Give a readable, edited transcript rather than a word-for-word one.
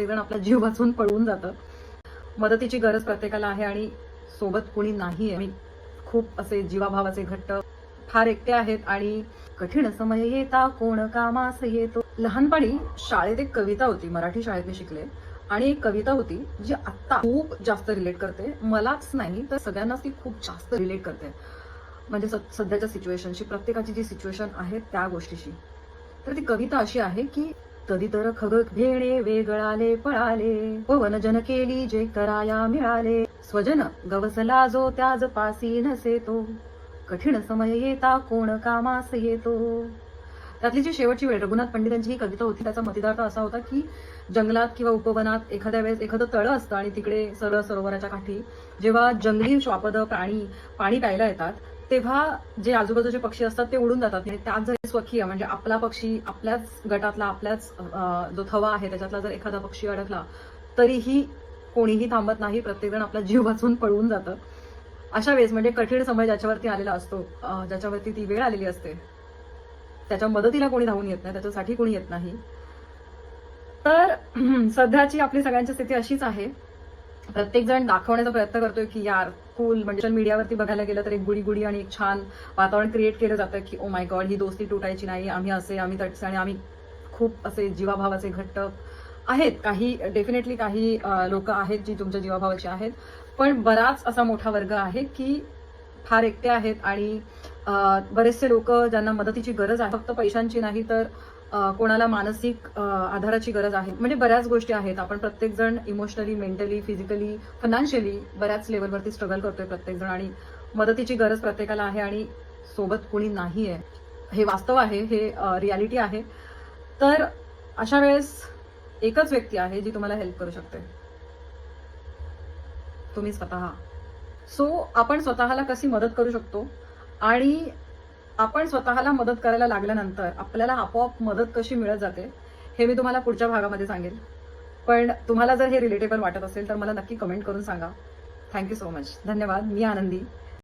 प्रत्येकजण आपला जीव वाचून पळून जातं. मदतीची गरज प्रत्येकाला आहे आणि सोबत कोणी नाहीये. मी खूप असे जीवाभावाचे घट्ट फार एकटे आहेत आणि कठीण समय येता कोण कामास येतो. लहानपणी शाळेत एक कविता होती, मराठी शाळेत मी शिकले, आणि एक कविता होती जी आता खूप जास्त रिलेट करते. मलाच नाही तर सगळ्यांनाच ती खूप जास्त रिलेट करते, म्हणजे सध्याच्या सिच्युएशनशी, प्रत्येकाची जी सिच्युएशन आहे त्या गोष्टीशी. तर ती कविता अशी आहे की कधी तर खग भेणे वेगळाले पळाले, पवन जन केली जे कराया मिळाले, स्वजन गवसला जो त्याज पासी नसे तो, कठीण समय येता कोण कामास येतो. त्यातली जी शेवटची वेळ रघुनाथ पंडितांची ही कविता होती. त्याचा मतिदार्थ असा होता की जंगलात किंवा उपवनात एखाद्या वेळेस एखादं तळं असतं आणि तिकडे सरळ सरोवराच्या काठी जेव्हा जंगली श्वापद प्राणी पाणी प्यायला येतात, तेव्हा जे आजूबाजूचे पक्षी असतात ते उडून जातात. त्यात जर स्वकीय म्हणजे आपला पक्षी, आपल्याच गटातला, आपल्याच जो थवा आहे त्याच्यातला जर एखादा पक्षी अडकला तरीही कोणीही थांबत नाही, प्रत्येकजण आपला जीव वाचून पळून जातं. अशा वेळेस म्हणजे कठीण समय ज्याच्यावरती आलेला असतो, ज्याच्यावरती ती वेळ आलेली असते, त्याच्या मदतीला कोणी धावून येत नाही, त्याच्यासाठी कोणी येत नाही. तर सध्याची आपली सगळ्यांची स्थिती अशीच आहे. प्रत्येक जण दाखवण्याचा प्रयत्न करतोय की यार कूल, म्हणजे सोशल मीडियावरती बघायला गेलं तर एक गुडी गुडी आणि एक छान वातावरण क्रिएट केलं जातं की ओ माय गॉड, ही दोस्ती तुटायची नाही, आम्ही असे, आम्ही तटसे, आणि आम्ही खूप असे जीवाभावाचे घट्ट आहेत. काही डेफिनेटली काही लोक आहेत जी तुमच्या जीवाभावाची आहेत, पण बराच असा मोठा वर्ग आहे की फार एकटे आहेत आणि बरेचसे लोक ज्यांना मदतीची गरज आहे, फक्त पैशांची नाही तर कोणाला मानसिक आधाराची गरज आहे. म्हणजे बऱ्याच गोष्टी आहेत. आपण प्रत्येक जण इमोशनली, मेंटली, फिजिकली, फायनान्शियली बऱ्याच लेवलवरती स्ट्रगल करतोय प्रत्येक जण, आणि मदतीची गरज प्रत्येकाला आहे आणि सोबत कोणी नाहीये. हे वास्तव आहे, हे रियालिटी आहे. तर अशा वेळेस एकच व्यक्ती आहे जी तुम्हाला हेल्प करू शकते, तुम्ही स्वतः. सो आपण स्वतःला कशी मदत करू शकतो आणि आपण स्वतःला मदत करायला लागल्यानंतर आपल्याला आपोआप मदत कशी मिळत जाते हे मी तुम्हाला पुढच्या भागामध्ये सांगेन. पण तुम्हाला जर हे रिलेटेबल वाटत असेल तर मला नक्की कमेंट करून सांगा. Thank you so much. धन्यवाद. मी आनंदी.